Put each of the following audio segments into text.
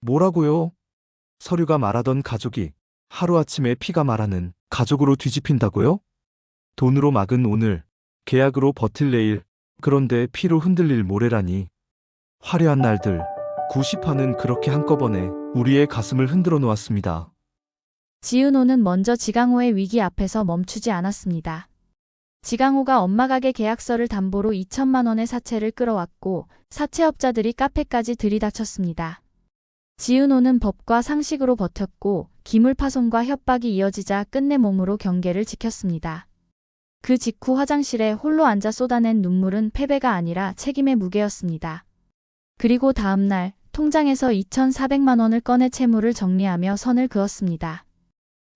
뭐라고요? 서류가 말하던 가족이 하루아침에 피가 말하는 가족으로 뒤집힌다고요? 돈으로 막은 오늘, 계약으로 버틸 내일, 그런데 피로 흔들릴 모레라니. 화려한 날들, 90화는 그렇게 한꺼번에 우리의 가슴을 흔들어 놓았습니다. 지은호는 먼저 지강호의 위기 앞에서 멈추지 않았습니다. 지강호가 엄마 가게 계약서를 담보로 2천만 원의 사채를 끌어왔고 사채업자들이 카페까지 들이닥쳤습니다. 지은호는 법과 상식으로 버텼고 기물파손과 협박이 이어지자 끝내 몸으로 경계를 지켰습니다. 그 직후 화장실에 홀로 앉아 쏟아낸 눈물은 패배가 아니라 책임의 무게였습니다. 그리고 다음 날 통장에서 2,400만 원을 꺼내 채무를 정리하며 선을 그었습니다.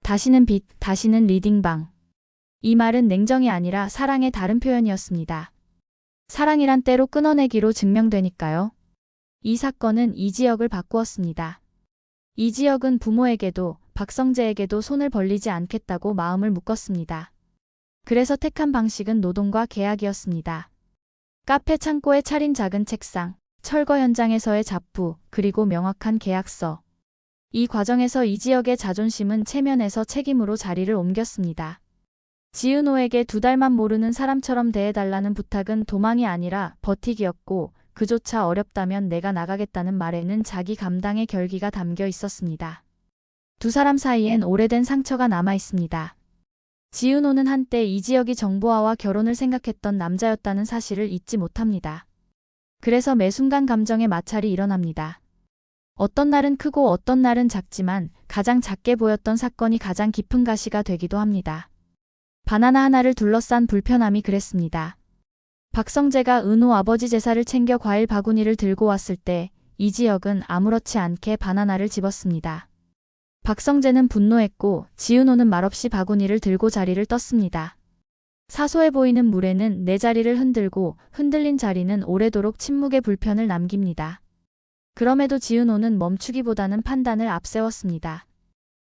다시는 빚, 다시는 리딩방. 이 말은 냉정이 아니라 사랑의 다른 표현이었습니다. 사랑이란 때로 끊어내기로 증명되니까요. 이 사건은 이지혁을 바꾸었습니다. 이지혁은 부모에게도 박성재에게도 손을 벌리지 않겠다고 마음을 묶었습니다. 그래서 택한 방식은 노동과 계약이었습니다. 카페 창고에 차린 작은 책상, 철거 현장에서의 잡부, 그리고 명확한 계약서. 이 과정에서 이지혁의 자존심은 체면에서 책임으로 자리를 옮겼습니다. 지은호에게 2달만 모르는 사람처럼 대해달라는 부탁은 도망이 아니라 버티기였고 그조차 어렵다면 내가 나가겠다는 말에는 자기 감당의 결기가 담겨 있었습니다. 두 사람 사이엔 오래된 상처가 남아 있습니다. 지은호는 한때 이지혁이 정보아와 결혼을 생각했던 남자였다는 사실을 잊지 못합니다. 그래서 매 순간 감정의 마찰이 일어납니다. 어떤 날은 크고 어떤 날은 작지만 가장 작게 보였던 사건이 가장 깊은 가시가 되기도 합니다. 바나나 하나를 둘러싼 불편함이 그랬습니다. 박성재가 은호 아버지 제사를 챙겨 과일 바구니를 들고 왔을 때 이지혁은 아무렇지 않게 바나나를 집었습니다. 박성재는 분노했고 지은호는 말없이 바구니를 들고 자리를 떴습니다. 사소해 보이는 물에는 내 자리를 흔들고 흔들린 자리는 오래도록 침묵의 불편을 남깁니다. 그럼에도 지은호는 멈추기보다는 판단을 앞세웠습니다.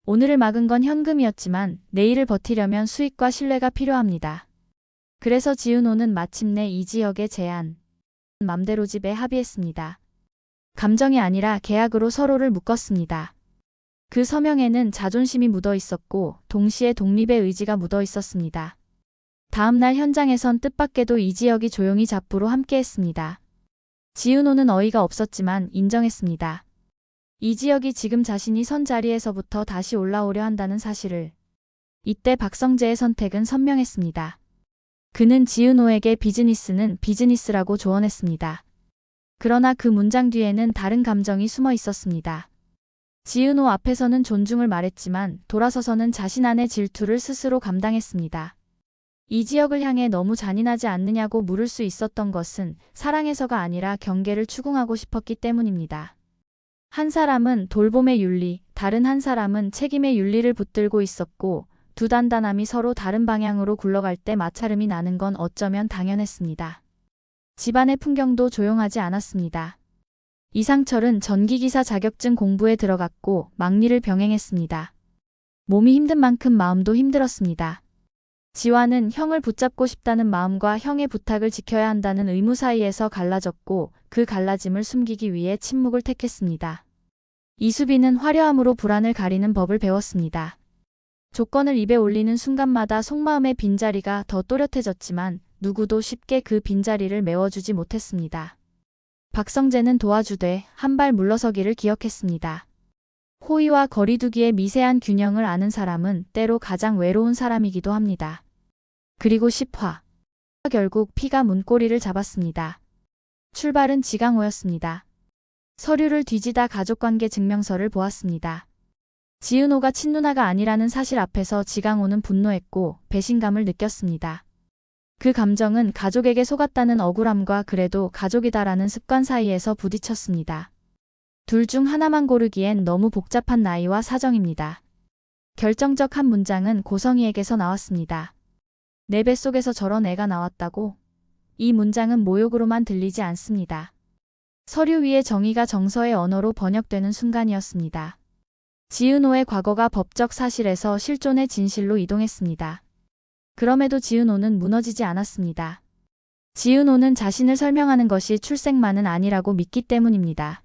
오늘을 막은 건 현금이었지만 내일을 버티려면 수익과 신뢰가 필요합니다. 그래서 지은호는 마침내 이지혁의 제안, 맘대로 집에 합의했습니다. 감정이 아니라 계약으로 서로를 묶었습니다. 그 서명에는 자존심이 묻어 있었고 동시에 독립의 의지가 묻어 있었습니다. 다음 날 현장에선 뜻밖에도 이지혁이 조용히 잡부로 함께했습니다. 지은호는 어이가 없었지만 인정했습니다. 이지혁이 지금 자신이 선 자리에서부터 다시 올라오려 한다는 사실을. 이때 박성재의 선택은 선명했습니다. 그는 지은호에게 비즈니스는 비즈니스라고 조언했습니다. 그러나 그 문장 뒤에는 다른 감정이 숨어 있었습니다. 지은호 앞에서는 존중을 말했지만 돌아서서는 자신 안의 질투를 스스로 감당했습니다. 이지혁을 향해 너무 잔인하지 않느냐고 물을 수 있었던 것은 사랑에서가 아니라 경계를 추궁하고 싶었기 때문입니다. 한 사람은 돌봄의 윤리, 다른 한 사람은 책임의 윤리를 붙들고 있었고 두 단단함이 서로 다른 방향으로 굴러갈 때 마찰음이 나는 건 어쩌면 당연했습니다. 집안의 풍경도 조용하지 않았습니다. 이상철은 전기기사 자격증 공부에 들어갔고 막리를 병행했습니다. 몸이 힘든 만큼 마음도 힘들었습니다. 지화는 형을 붙잡고 싶다는 마음과 형의 부탁을 지켜야 한다는 의무 사이에서 갈라졌고 그 갈라짐을 숨기기 위해 침묵을 택했습니다. 이수빈은 화려함으로 불안을 가리는 법을 배웠습니다. 조건을 입에 올리는 순간마다 속마음의 빈자리가 더 또렷해졌지만 누구도 쉽게 그 빈자리를 메워주지 못했습니다. 박성재는 도와주되 한 발 물러서기를 기억했습니다. 호의와 거리두기의 미세한 균형을 아는 사람은 때로 가장 외로운 사람이기도 합니다. 그리고 10화. 결국 피가 문고리를 잡았습니다. 출발은 지강호였습니다. 서류를 뒤지다 가족관계 증명서를 보았습니다. 지은호가 친누나가 아니라는 사실 앞에서 지강호는 분노했고 배신감을 느꼈습니다. 그 감정은 가족에게 속았다는 억울함과 그래도 가족이다라는 습관 사이에서 부딪혔습니다. 둘 중 하나만 고르기엔 너무 복잡한 나이와 사정입니다. 결정적 한 문장은 고성희에게서 나왔습니다. 내 뱃속에서 저런 애가 나왔다고? 이 문장은 모욕으로만 들리지 않습니다. 서류 위에 정의가 정서의 언어로 번역되는 순간이었습니다. 지은호의 과거가 법적 사실에서 실존의 진실로 이동했습니다. 그럼에도 지은호는 무너지지 않았습니다. 지은호는 자신을 설명하는 것이 출생만은 아니라고 믿기 때문입니다.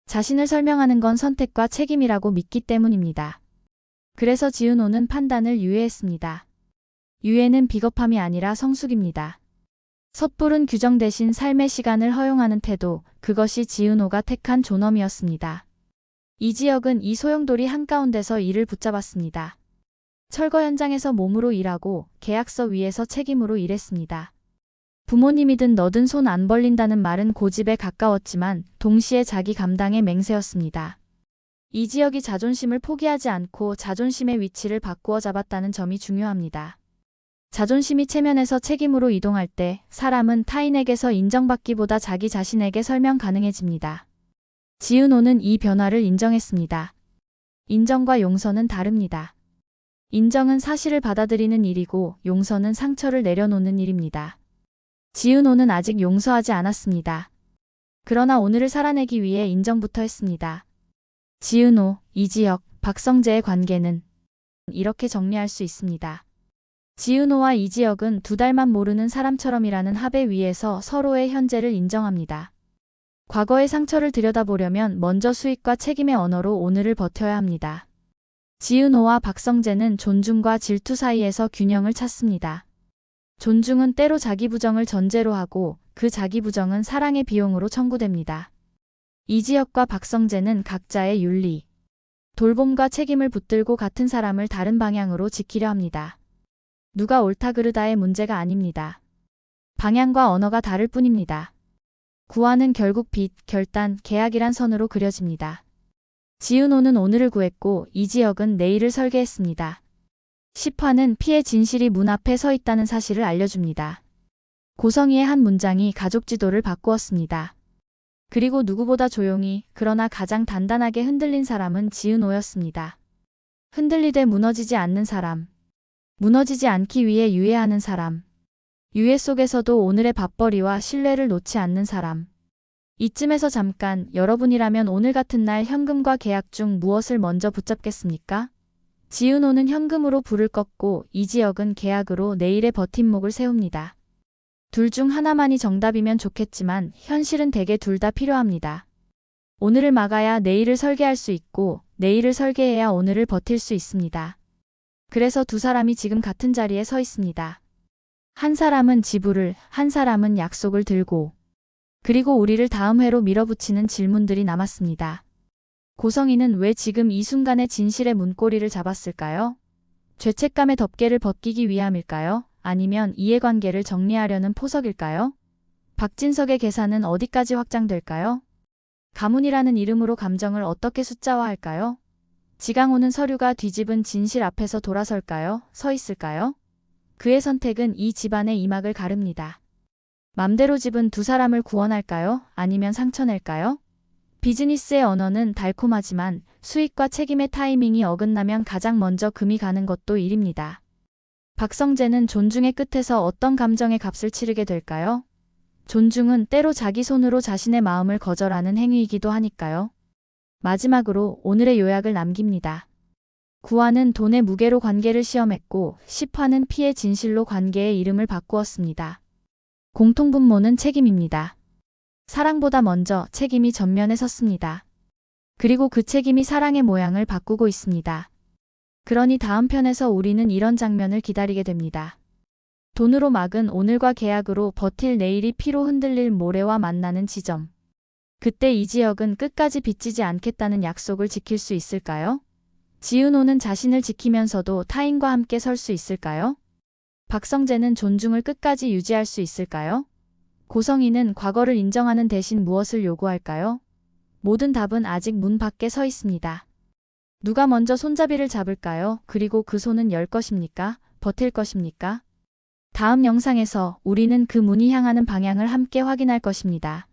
자신을 설명하는 건 선택과 책임이라고 믿기 때문입니다. 그래서 지은호는 판단을 유예했습니다. 유예는 비겁함이 아니라 성숙입니다. 섣부른 규정 대신 삶의 시간을 허용하는 태도, 그것이 지은호가 택한 존엄이었습니다. 이지혁은 이 소용돌이 한가운데서 일을 붙잡았습니다. 철거 현장에서 몸으로 일하고 계약서 위에서 책임으로 일했습니다. 부모님이든 너든 손 안 벌린다는 말은 고집에 가까웠지만 동시에 자기 감당의 맹세였습니다. 이지혁이 자존심을 포기하지 않고 자존심의 위치를 바꾸어 잡았다는 점이 중요합니다. 자존심이 체면에서 책임으로 이동할 때 사람은 타인에게서 인정받기보다 자기 자신에게 설명 가능해집니다. 지은호는 이 변화를 인정했습니다. 인정과 용서는 다릅니다. 인정은 사실을 받아들이는 일이고 용서는 상처를 내려놓는 일입니다. 지은호는 아직 용서하지 않았습니다. 그러나 오늘을 살아내기 위해 인정부터 했습니다. 지은호, 이지혁, 박성재의 관계는 이렇게 정리할 수 있습니다. 지은호와 이지혁은 두 달만 모르는 사람처럼이라는 합의 위에서 서로의 현재를 인정합니다. 과거의 상처를 들여다보려면 먼저 수익과 책임의 언어로 오늘을 버텨야 합니다. 지은호와 박성재는 존중과 질투 사이에서 균형을 찾습니다. 존중은 때로 자기 부정을 전제로 하고 그 자기 부정은 사랑의 비용으로 청구됩니다. 이지혁과 박성재는 각자의 윤리, 돌봄과 책임을 붙들고 같은 사람을 다른 방향으로 지키려 합니다. 누가 옳다 그르다의 문제가 아닙니다. 방향과 언어가 다를 뿐입니다. 구화는 결국 빚, 결단, 계약이란 선으로 그려집니다. 지은호는 오늘을 구했고 이지혁은 내일을 설계했습니다. 10화는 피의 진실이 문 앞에 서 있다는 사실을 알려줍니다. 고성희의 한 문장이 가족 지도를 바꾸었습니다. 그리고 누구보다 조용히 그러나 가장 단단하게 흔들린 사람은 지은호였습니다. 흔들리되 무너지지 않는 사람. 무너지지 않기 위해 유예하는 사람. 유예 속에서도 오늘의 밥벌이와 신뢰를 놓지 않는 사람. 이쯤에서 잠깐 여러분이라면 오늘 같은 날 현금과 계약 중 무엇을 먼저 붙잡겠습니까? 지은호는 현금으로 불을 껐고 이지혁은 계약으로 내일의 버팀목을 세웁니다. 둘 중 하나만이 정답이면 좋겠지만 현실은 대개 둘 다 필요합니다. 오늘을 막아야 내일을 설계할 수 있고 내일을 설계해야 오늘을 버틸 수 있습니다. 그래서 두 사람이 지금 같은 자리에 서 있습니다. 한 사람은 지불을, 한 사람은 약속을 들고 그리고 우리를 다음 회로 밀어붙이는 질문들이 남았습니다. 고성희는 왜 지금 이 순간에 진실의 문고리를 잡았을까요? 죄책감의 덮개를 벗기기 위함일까요? 아니면 이해관계를 정리하려는 포석일까요? 박진석의 계산은 어디까지 확장될까요? 가문이라는 이름으로 감정을 어떻게 숫자화할까요? 지강호는 서류가 뒤집은 진실 앞에서 돌아설까요? 서 있을까요? 그의 선택은 이 집안의 이막을 가릅니다. 맘대로 집은 두 사람을 구원할까요? 아니면 상처낼까요? 비즈니스의 언어는 달콤하지만 수익과 책임의 타이밍이 어긋나면 가장 먼저 금이 가는 것도 일입니다. 박성재는 존중의 끝에서 어떤 감정의 값을 치르게 될까요? 존중은 때로 자기 손으로 자신의 마음을 거절하는 행위이기도 하니까요. 마지막으로 오늘의 요약을 남깁니다. 9화는 돈의 무게로 관계를 시험했고 10화는 피의 진실로 관계의 이름을 바꾸었습니다. 공통분모는 책임입니다. 사랑보다 먼저 책임이 전면에 섰습니다. 그리고 그 책임이 사랑의 모양을 바꾸고 있습니다. 그러니 다음 편에서 우리는 이런 장면을 기다리게 됩니다. 돈으로 막은 오늘과 계약으로 버틸 내일이 피로 흔들릴 모레와 만나는 지점. 그때 이지혁은 끝까지 빚지지 않겠다는 약속을 지킬 수 있을까요? 지은호는 자신을 지키면서도 타인과 함께 설 수 있을까요? 박성재는 존중을 끝까지 유지할 수 있을까요? 고성희는 과거를 인정하는 대신 무엇을 요구할까요? 모든 답은 아직 문 밖에 서 있습니다. 누가 먼저 손잡이를 잡을까요? 그리고 그 손은 열 것입니까? 버틸 것입니까? 다음 영상에서 우리는 그 문이 향하는 방향을 함께 확인할 것입니다.